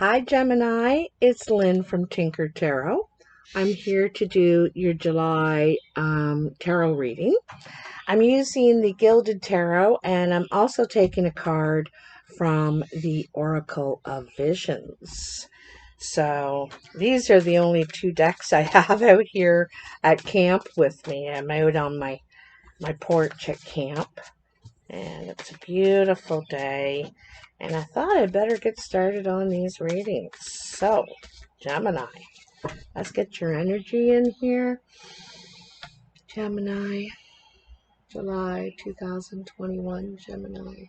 Hi Gemini, it's Lynn from Tinker Tarot. I'm here to do your July tarot reading. I'm using the Gilded Tarot and I'm also taking a card from the Oracle of Visions. So these are the only two decks I have out here at camp with me. I'm out on my porch at camp and it's a beautiful day. And I thought I'd better get started on these readings. So, Gemini, let's get your energy in here. Gemini, July 2021, Gemini.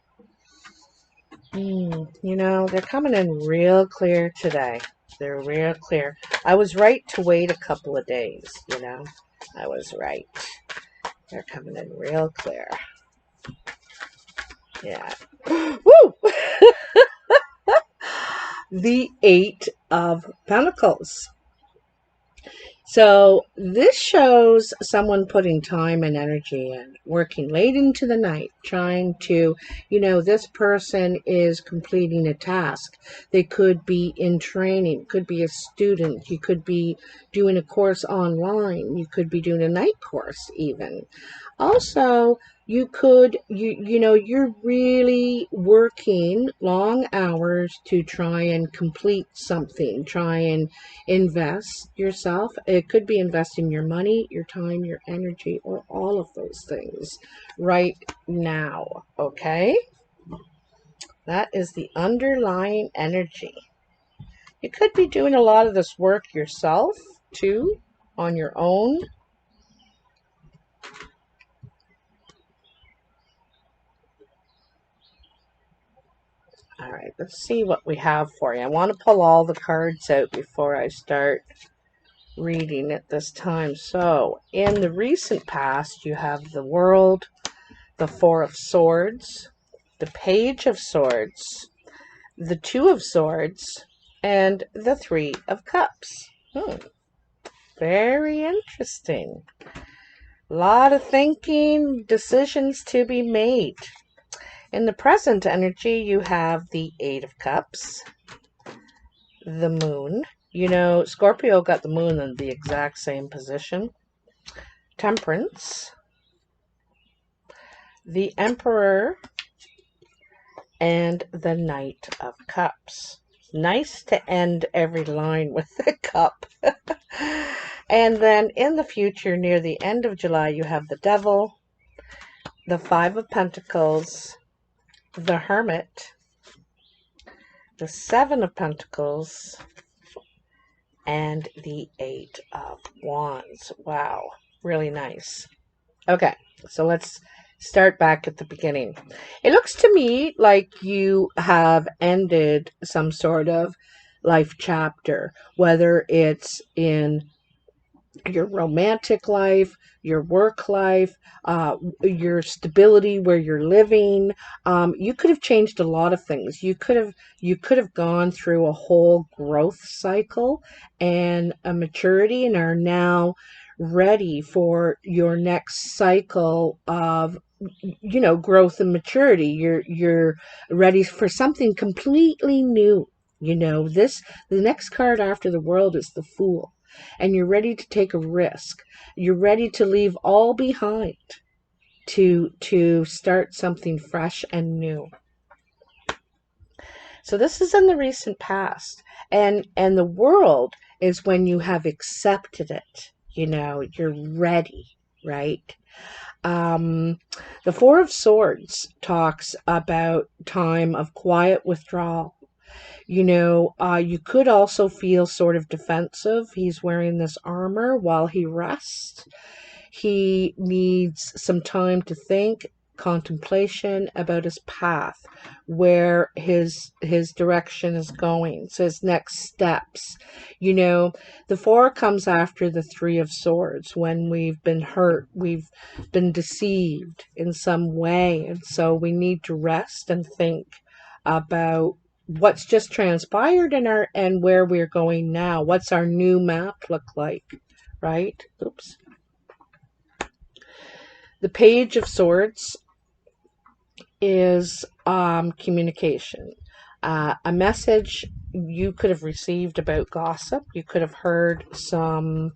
They're coming in real clear today. They're real clear. I was right to wait a couple of days, I was right. They're coming in real clear. Yeah. Woo! The Eight of Pentacles. So this shows someone putting time and energy in, working late into the night, trying to, this person is completing a task. They could be in training, could be a student, you could be doing a course online, you could be doing a night course even. Also, you're really working long hours to try and complete something, try and invest yourself. It could be investing your money, your time, your energy, or all of those things right now, okay? That is the underlying energy. You could be doing a lot of this work yourself, too, on your own. All right, let's see what we have for you. I want to pull all the cards out before I start reading at this time. So, in the recent past, you have the World, the Four of Swords, the Page of Swords, the Two of Swords, and the Three of Cups. Very interesting. A lot of thinking, decisions to be made. In the present energy, you have the Eight of Cups, the Moon. Scorpio got the Moon in the exact same position. Temperance, the Emperor, and the Knight of Cups. Nice to end every line with the cup. And then in the future, near the end of July, you have the Devil, the Five of Pentacles, the Hermit, the Seven of Pentacles, and the Eight of Wands. Wow, really nice. Okay, so let's start back at the beginning. It looks to me like you have ended some sort of life chapter, whether it's in your romantic life, your work life, your stability where you're living. You could have changed a lot of things. You could have gone through a whole growth cycle and a maturity and are now ready for your next cycle of growth and maturity. You're ready for something completely new. The next card after the World is the Fool. And you're ready to take a risk. You're ready to leave all behind to start something fresh and new. So this is in the recent past. And the World is when you have accepted it. You're ready, right? The Four of Swords talks about time of quiet withdrawal. You could also feel sort of defensive. He's wearing this armor while he rests. He needs some time to think, contemplation about his path, where his direction is going, so his next steps. The Four comes after the Three of Swords when we've been hurt, we've been deceived in some way, and so we need to rest and think about what's just transpired and where we're going now. What's our new map look like, right? Oops. The Page of Swords is communication. a message you could have received about gossip. You could have heard something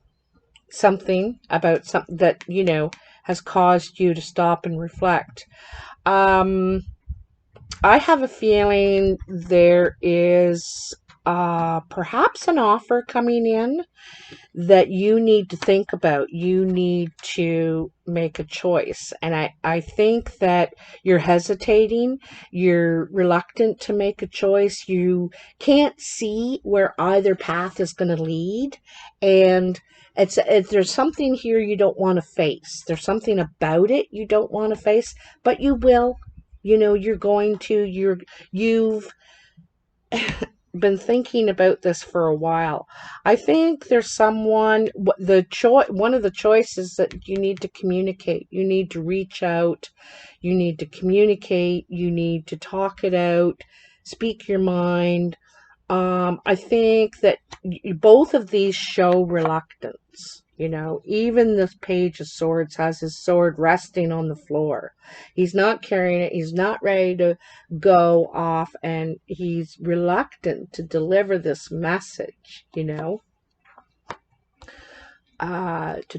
about something that, has caused you to stop and reflect. Um, I have a feeling there is perhaps an offer coming in that you need to think about. You need to make a choice. And I think that you're hesitating. You're reluctant to make a choice. You can't see where either path is going to lead. And there's something here you don't want to face. There's something about it you don't want to face, but you will. You're going to. You've been thinking about this for a while. I think there's someone, one of the choices that you need to communicate. You need to reach out. You need to communicate. You need to talk it out. Speak your mind. I think that both of these show reluctance. Even this Page of Swords has his sword resting on the floor. He's not carrying it. He's not ready to go off, and he's reluctant to deliver this message, to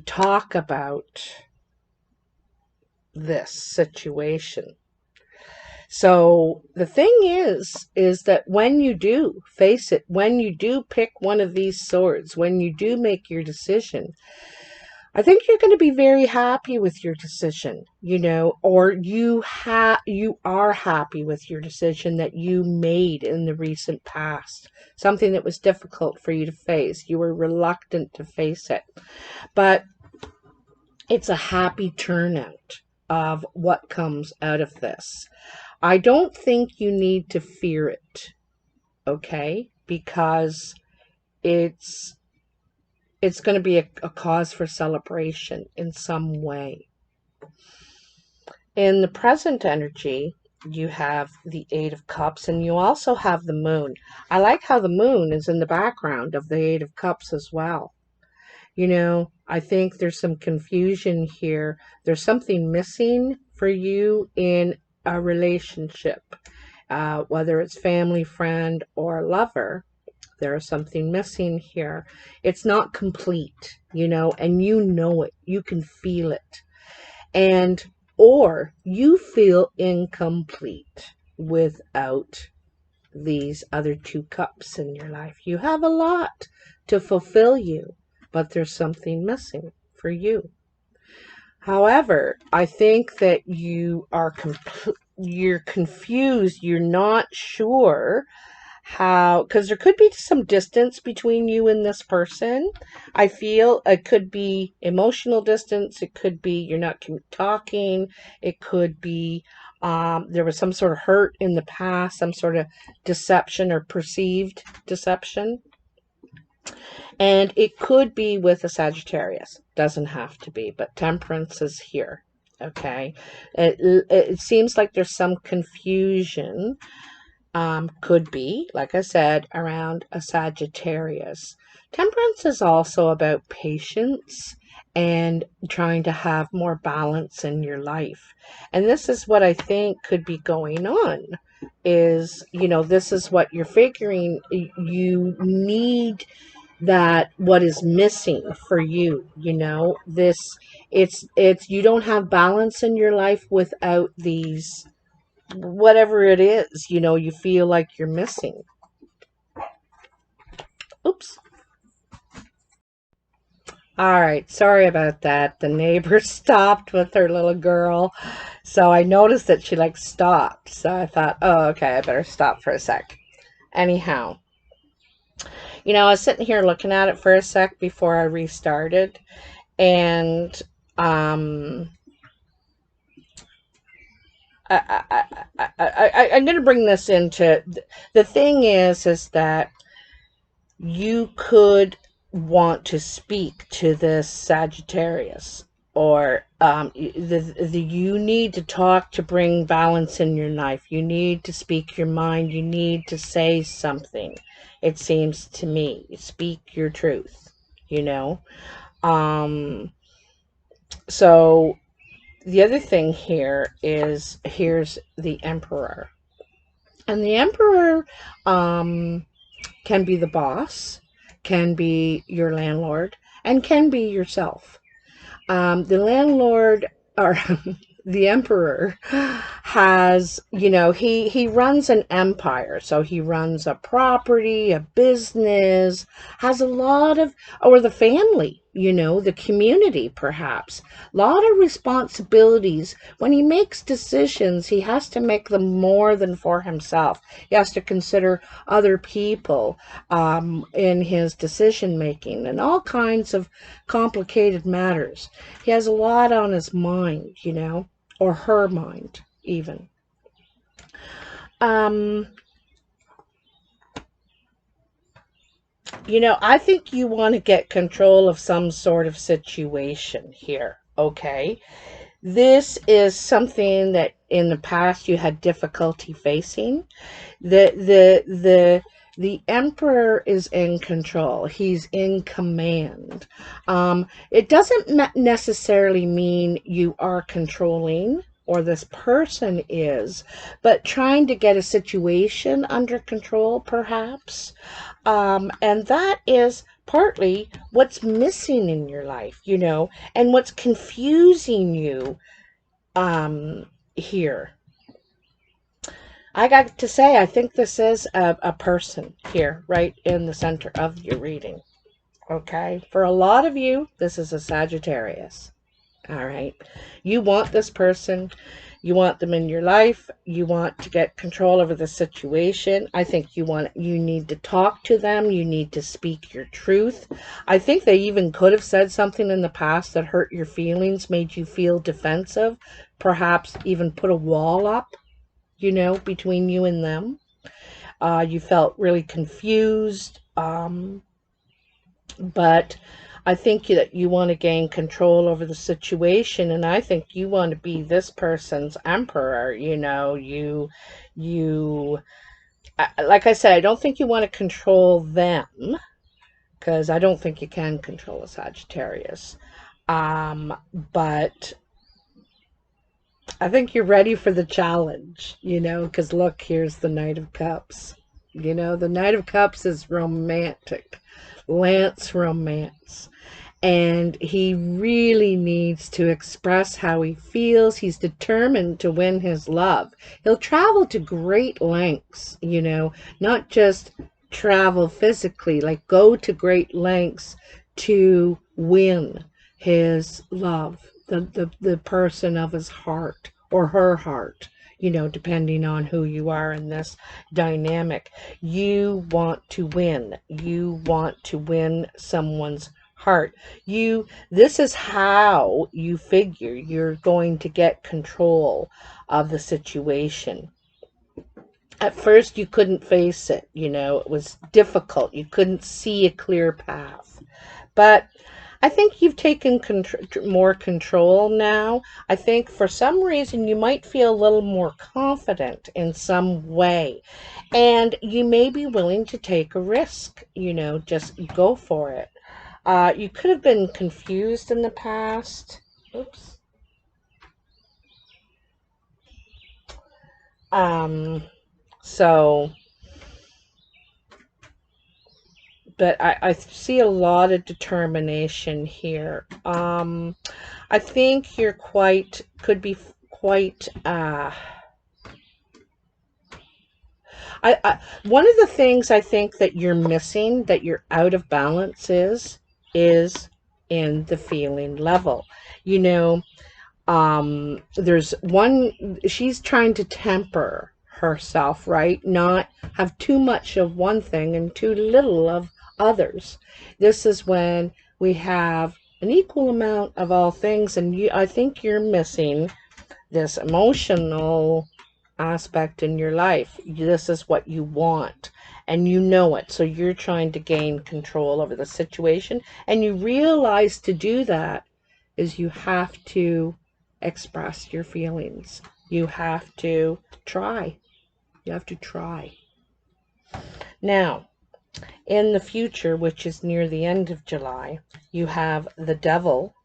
talk about this situation. So the thing is that when you do face it, when you do pick one of these swords, when you do make your decision, I think you're going to be very happy with your decision, or you are happy with your decision that you made in the recent past. Something that was difficult for you to face. You were reluctant to face it. But it's a happy turnout of what comes out of this. I don't think you need to fear it, okay? Because it's going to be a cause for celebration in some way. In the present energy, you have the Eight of Cups, and you also have the Moon. I like how the Moon is in the background of the Eight of Cups as well. I think there's some confusion here. There's something missing for you in a relationship, whether it's family, friend, or lover. There is something missing here. It's not complete, and you know it. You can feel it. Or you feel incomplete without these other two cups in your life. You have a lot to fulfill you, but there's something missing for you. However, I think that you're confused. You're not sure how, because there could be some distance between you and this person. I feel it could be emotional distance. It could be you're not talking. It could be there was some sort of hurt in the past, some sort of deception or perceived deception. And it could be with a Sagittarius. Doesn't have to be, but Temperance is here. Okay. It seems like there's some confusion. Could be, like I said, around a Sagittarius. Temperance is also about patience and trying to have more balance in your life. And this is what I think could be going on is, this is what you're figuring. You need that what is missing for you, it's you don't have balance in your life without these, whatever it is, you feel like you're missing. Oops. All right, sorry about that. The neighbor stopped with her little girl. So I noticed that she stopped. So I thought, oh, okay, I better stop for a sec. Anyhow, I was sitting here looking at it for a sec before I restarted. And I'm going to bring this into, the thing is that you could want to speak to this Sagittarius, or you need to talk to bring balance in your life. You need to speak your mind. You need to say something. It seems to me, speak your truth. So the other thing here is, here's the Emperor. And the Emperor can be the boss, can be your landlord, and can be yourself. The landlord, or the emperor, has, he runs an empire. So he runs a property, a business, has a lot of, or the family, the community, perhaps. A lot of responsibilities. When he makes decisions, he has to make them more than for himself. He has to consider other people in his decision making and all kinds of complicated matters. He has a lot on his mind, or her mind, even. Um, I think you want to get control of some sort of situation here, okay? This is something that in the past you had difficulty facing. The emperor is in control. He's in command. It doesn't necessarily mean you are controlling, or this person is, but trying to get a situation under control, perhaps. And that is partly what's missing in your life, and what's confusing you here. I got to say, I think this is a person here, right in the center of your reading. Okay? For a lot of you, this is a Sagittarius. All right? You want this person. You want them in your life. You want to get control over the situation. I think you need to talk to them. You need to speak your truth. I think they even could have said something in the past that hurt your feelings, made you feel defensive, perhaps even put a wall up, between you and them. You felt really confused, but I think that you want to gain control over the situation, and I think you want to be this person's emperor. Like I said, I don't think you want to control them, because I don't think you can control a Sagittarius. But I think you're ready for the challenge, because look, here's the Knight of Cups. The Knight of Cups is romantic, Lance romance. And he really needs to express how he feels. He's determined to win his love. He'll travel to great lengths, not just travel physically, like go to great lengths to win his love, the person of his heart, or her heart, depending on who you are in this dynamic. You want to win. You want to win someone's heart. This is how you figure you're going to get control of the situation. At first, you couldn't face it. It was difficult. You couldn't see a clear path. But I think you've taken more control now. I think for some reason you might feel a little more confident in some way. And you may be willing to take a risk, just go for it. You could have been confused in the past. Oops. So, but I see a lot of determination here. I think you're could be quite, one of the things I think that you're missing, that you're out of balance is in the feeling level. There's one, she's trying to temper herself, right? Not have too much of one thing and too little of others. This is when we have an equal amount of all things, and I think you're missing this emotional aspect in your life. This is what you want, and you know it. So you're trying to gain control over the situation, and you realize to do that is you have to express your feelings. You have to try. You have to try. Now, in the future, which is near the end of July, you have the Devil,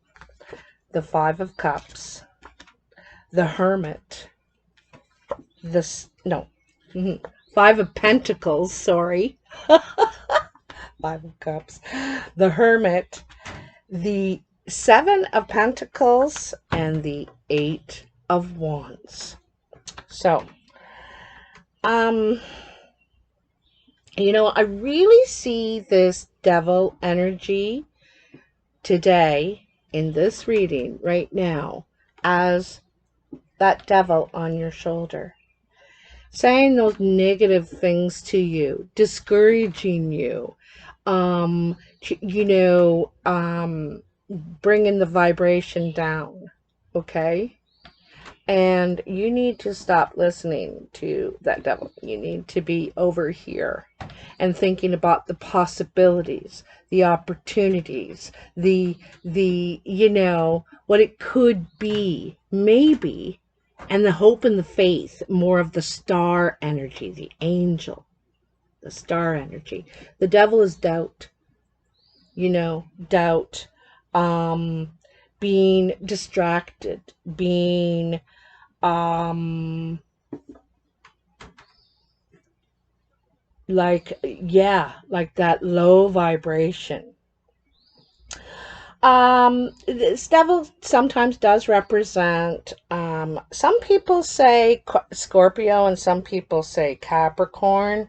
the Five of Cups, the Hermit, Five of Pentacles, sorry. Five of Cups. The Hermit. The Seven of Pentacles and the Eight of Wands. So, you know, I really see this devil energy today in this reading right now as that devil on your shoulder, saying those negative things to you, discouraging you, you know, bringing the vibration down, okay? And you need to stop listening to that devil. You need to be over here and thinking about the possibilities, the opportunities, the you know, what it could be, maybe, and the hope and the faith, more of the star energy, the angel, the star energy. The devil is doubt, you know, doubt, being distracted, being like, yeah, like that low vibration. This devil sometimes does represent, some people say Scorpio and some people say Capricorn,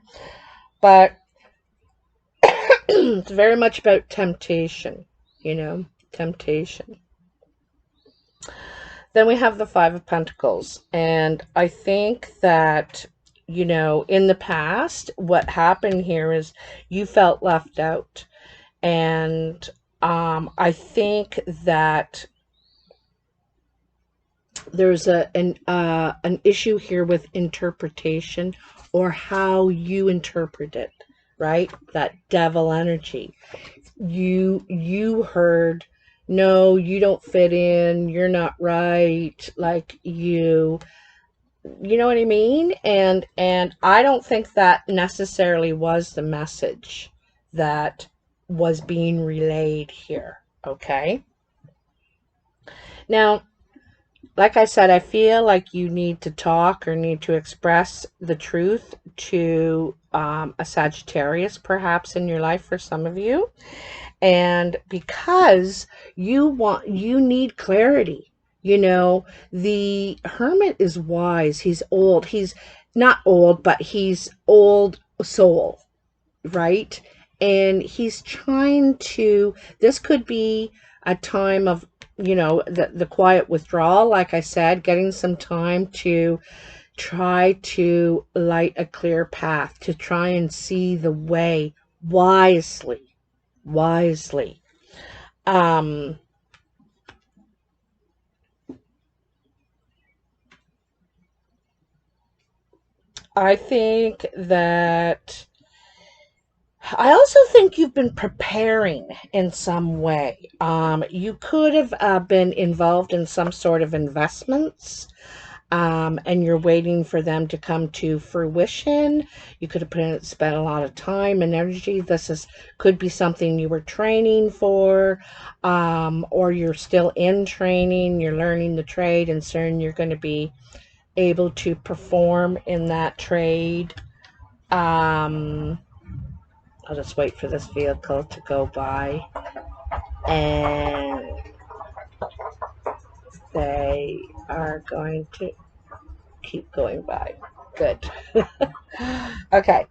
but it's very much about temptation, you know, temptation. Then we have the Five of Pentacles, and I think that, you know, in the past, what happened here is you felt left out, and I think that there's an issue here with interpretation, or how you interpret it, right? That devil energy. You heard, no, you don't fit in, you're not right, like you know what I mean? And I don't think that necessarily was the message that was being relayed here, okay? Now, like I said, I feel like you need to talk or need to express the truth to a Sagittarius, perhaps, in your life for some of you. And because you need clarity. You know, the Hermit is wise. He's old. He's not old, but he's old soul, right? And he's trying to, this could be a time of, you know, the quiet withdrawal, like I said, getting some time to try to light a clear path, to try and see the way wisely. I think that, I also think you've been preparing in some way. You could have been involved in some sort of investments, and you're waiting for them to come to fruition. You could have spent a lot of time and energy. Could be something you were training for, or you're still in training, you're learning the trade, and soon you're going to be able to perform in that trade. I'll just wait for this vehicle to go by, and they are going to keep going by. Good. Okay.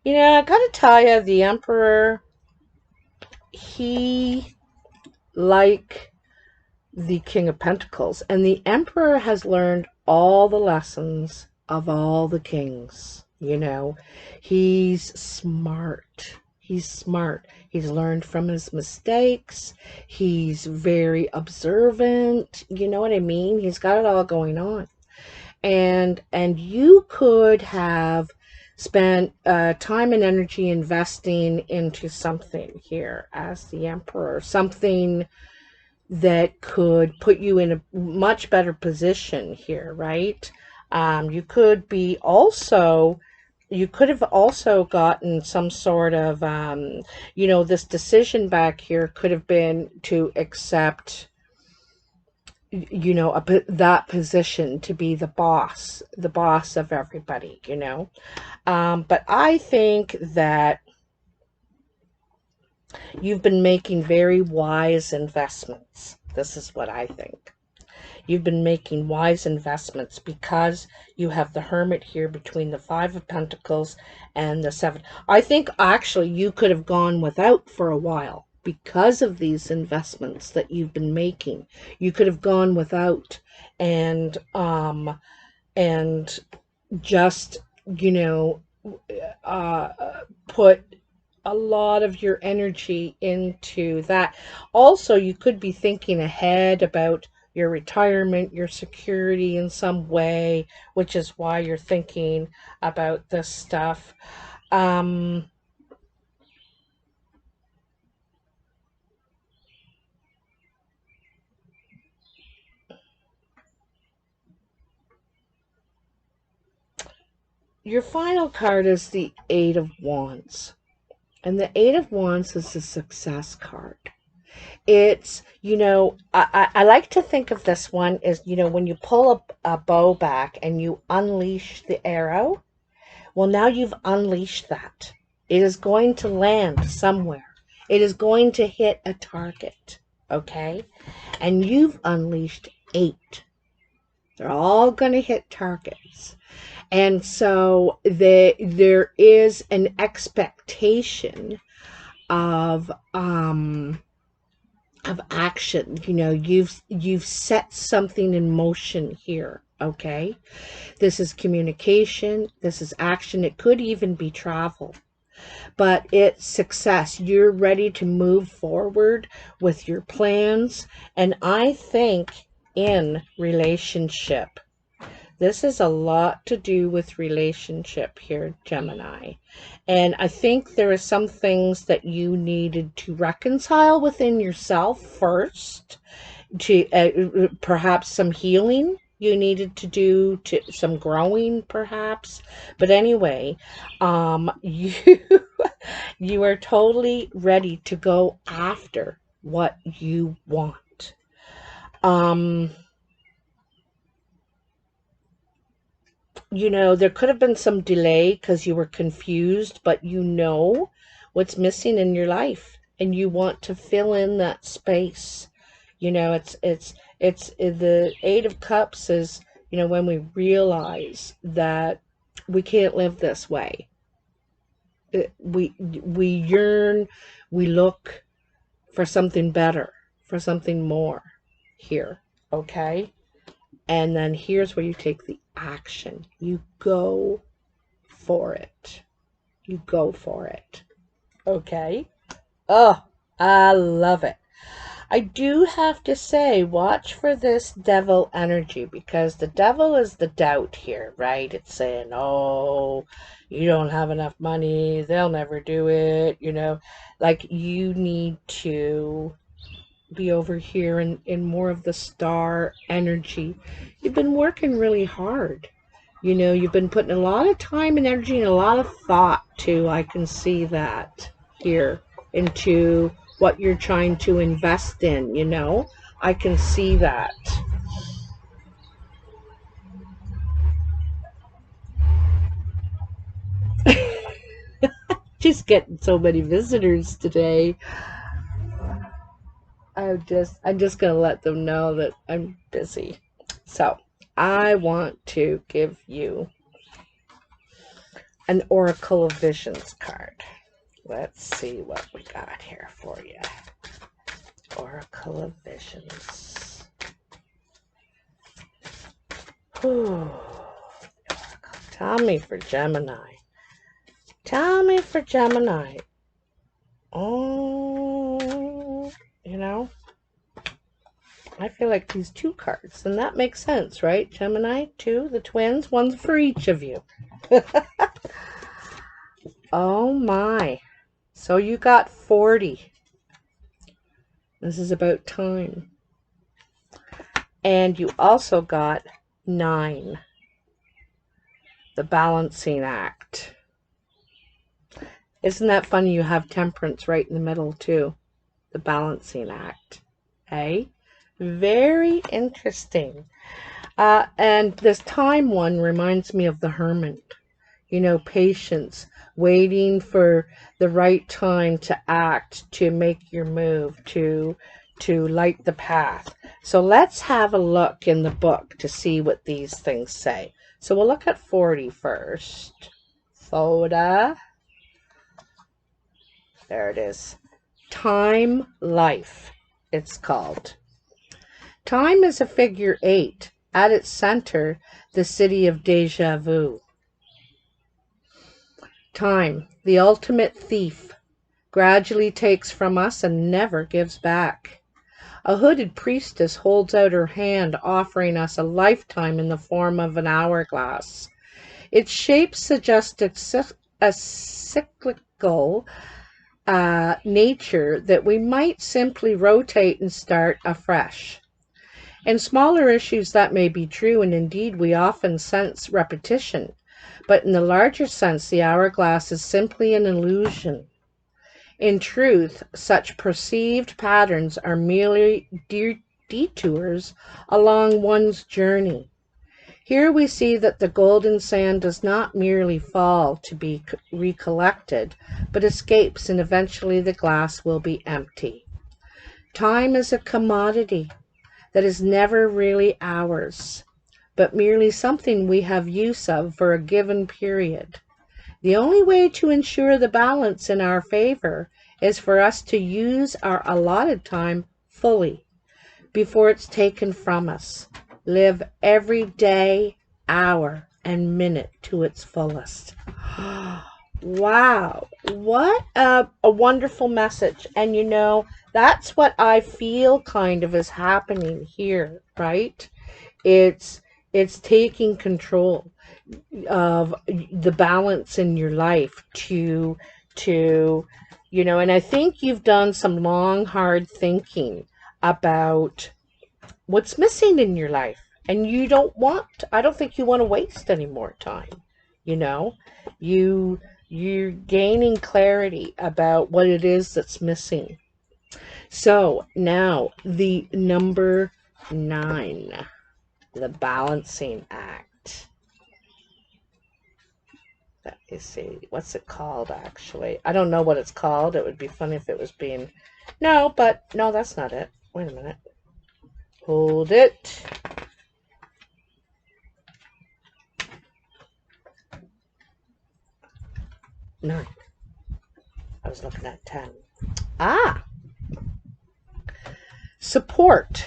You know, I gotta tell you, the Emperor, he, like the King of Pentacles, and the Emperor has learned all the lessons of all the kings. You know, he's smart. He's smart. He's learned from his mistakes. He's very observant. You know what I mean? He's got it all going on. And you could have spent time and energy investing into something here as the Emperor, something that could put you in a much better position here, right? You could be also you could have also gotten some sort of, you know, this decision back here could have been to accept, you know, that position to be the boss of everybody, you know. But I think that you've been making very wise investments. This is what I think. You've been making wise investments because you have the Hermit here between the Five of Pentacles and the Seven. I think actually you could have gone without for a while because of these investments that you've been making. You could have gone without and just, you know, put a lot of your energy into that. Also, you could be thinking ahead about your retirement, your security in some way, which is why you're thinking about this stuff. Your final card is the Eight of Wands. And the Eight of Wands is a success card. It's, you know, I like to think of this one as, you know, when you pull a bow back and you unleash the arrow, well, now you've unleashed that. It is going to land somewhere. It is going to hit a target, okay? And you've unleashed 8. They're all going to hit targets. And so there is an expectation of action. You know, you've set something in motion here, okay? This is communication, this is action, it could even be travel. But it's success. You're ready to move forward with your plans. And I think in relationship, this is a lot to do with relationship here, Gemini. And I think there are some things that you needed to reconcile within yourself first, to perhaps some healing you needed to do, to some growing perhaps. But anyway, you you are totally ready to go after what you want. You know, there could have been some delay because you were confused, but you know what's missing in your life and you want to fill in that space. You know, it's the Eight of Cups is, you know, when we realize that we can't live this way. We yearn, we look for something better, for something more here, okay? And then here's where you take the action. You go for it. You go for it. Okay? Oh, I love it. I do have to say, watch for this devil energy, because the devil is the doubt here, right? It's saying, oh, you don't have enough money, they'll never do it, you know. Like, you need to be over here in more of the star energy. You've been working really hard. You know, you've been putting a lot of time and energy and a lot of thought too. I can see that here into what you're trying to invest in, you know. I can see that. Just getting so many visitors today. I'm just gonna let them know that I'm busy. So I want to give you an Oracle of Visions card. Let's see what we got here for you. Oracle of Visions. Ooh. Tell me for Gemini. Tell me for Gemini. Oh, you know, I feel like these 2 cards, and that makes sense, right? Gemini, 2, the twins, one's for each of you. Oh my. So you got 40. This is about time. And you also got 9. The balancing act. Isn't that funny? You have temperance right in the middle too. The balancing act. Hey? Very interesting. And this time one reminds me of the hermit. You know, patience, waiting for the right time to act, to make your move, to light the path. So let's have a look in the book to see what these things say. So we'll look at 40 first. Foda. There it is. Time life, it's called. Time is a figure 8. At its center, the city of deja vu. Time, the ultimate thief, gradually takes from us and never gives back. A hooded priestess holds out her hand, offering us a lifetime in the form of an hourglass. Its shape suggests a cyclical nature that we might simply rotate and start afresh. In smaller issues that may be true, and indeed we often sense repetition, but in the larger sense the hourglass is simply an illusion. In truth, such perceived patterns are merely detours along one's journey. Here we see that the golden sand does not merely fall to be recollected, but escapes, and eventually the glass will be empty. Time is a commodity that is never really ours, but merely something we have use of for a given period. The only way to ensure the balance in our favor is for us to use our allotted time fully before it's taken from us. Live every day, hour, and minute to its fullest. Wow, what a wonderful message. And you know, that's what I feel kind of is happening here, right? It's taking control of the balance in your life to you know, and I think you've done some long, hard thinking about what's missing in your life, and you don't want, I don't think you want to waste any more time. You know, you're gaining clarity about what it is that's missing. So now the number 9, the balancing act. Let me see, what's it called actually? I don't know what it's called. It would be funny if it was being, no, but no, that's not it. Wait a minute. Hold it. Nine. I was looking at 10. Ah! Support.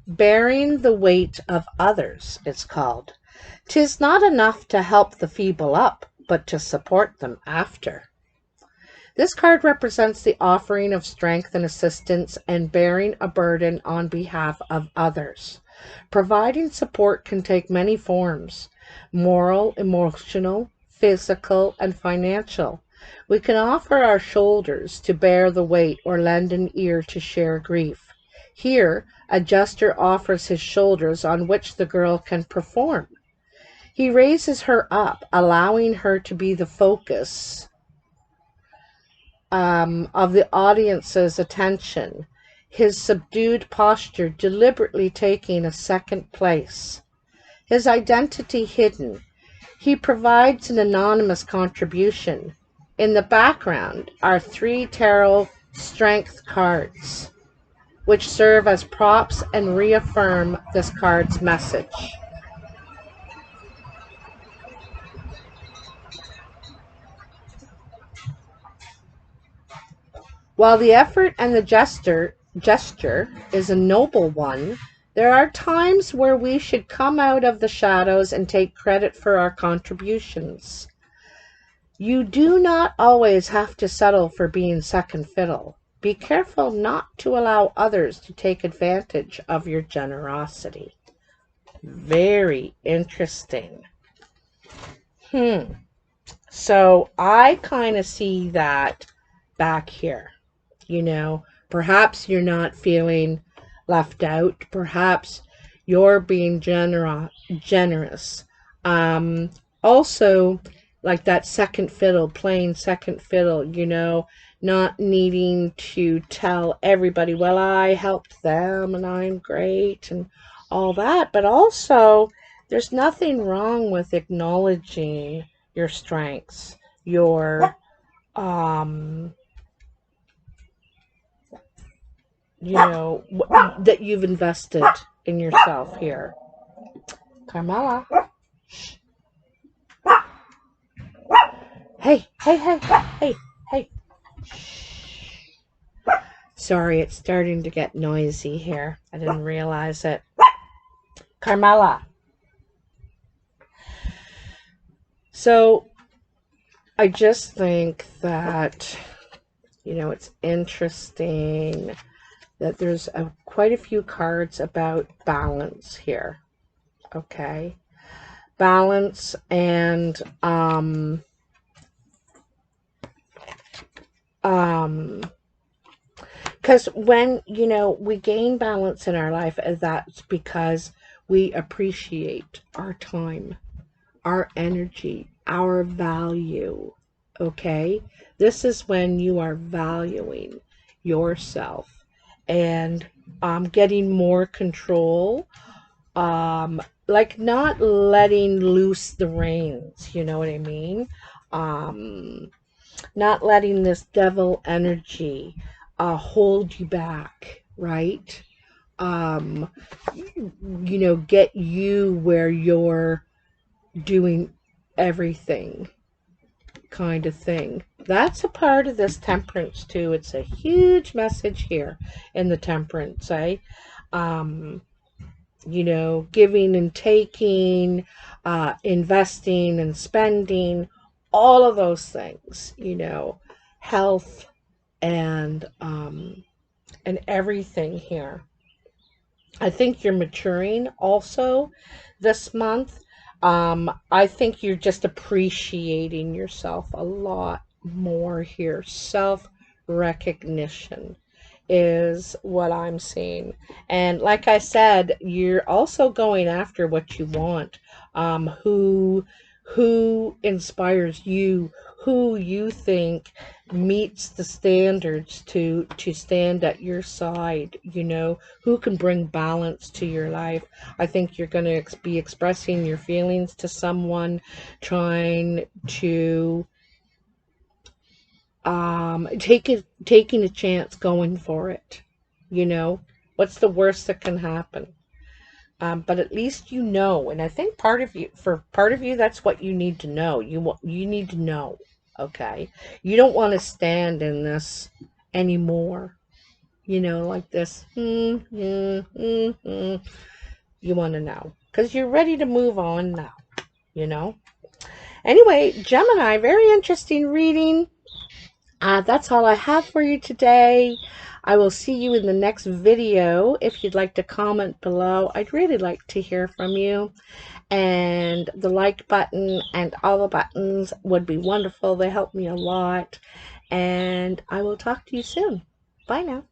Bearing the weight of others, it's called. 'Tis not enough to help the feeble up, but to support them after. This card represents the offering of strength and assistance and bearing a burden on behalf of others. Providing support can take many forms: moral, emotional, physical, and financial. We can offer our shoulders to bear the weight or lend an ear to share grief. Here, a jester offers his shoulders on which the girl can perform. He raises her up, allowing her to be the focus of the audience's attention, his subdued posture deliberately taking a second place. His identity hidden, he provides an anonymous contribution. In the background are 3 tarot strength cards, which serve as props and reaffirm this card's message. While the effort and the gesture is a noble one, there are times where we should come out of the shadows and take credit for our contributions. You do not always have to settle for being second fiddle. Be careful not to allow others to take advantage of your generosity. Very interesting. So I kind of see that back here. You know, perhaps you're not feeling left out. Perhaps you're being generous. Also, like that second fiddle, playing second fiddle, you know, not needing to tell everybody, well, I helped them and I'm great and all that. But also, there's nothing wrong with acknowledging your strengths, your, you know, that you've invested in yourself here. Carmela. Hey, hey, hey, hey, hey. Sorry, it's starting to get noisy here. I didn't realize it. Carmela. So, I just think that, you know, it's interesting that there's quite a few cards about balance here. Okay? Balance and, because when, you know, we gain balance in our life, that's because we appreciate our time, our energy, our value. Okay? This is when you are valuing yourself and getting more control, like not letting loose the reins, you know what I mean? Not letting this devil energy hold you back, right? You know, get you where you're doing everything kind of thing. That's a part of this temperance too. It's a huge message here in the temperance, eh? You know, giving and taking, investing and spending, all of those things, you know, health and everything here. I think you're maturing also this month. I think you're just appreciating yourself a lot more here. Self-recognition is what I'm seeing. And like I said, you're also going after what you want. Who inspires you, who you think meets the standards to stand at your side, you know, who can bring balance to your life. I think you're going to be expressing your feelings to someone, trying to taking a chance, going for it. You know, what's the worst that can happen? But at least you know, and I think part of you, that's what you need to know. You need to know, okay? You don't want to stand in this anymore. You know, like this. You want to know because you're ready to move on now. You know. Anyway, Gemini, very interesting reading. That's all I have for you today. I will see you in the next video. If you'd like to comment below, I'd really like to hear from you. And the like button and all the buttons would be wonderful. They help me a lot. And I will talk to you soon. Bye now.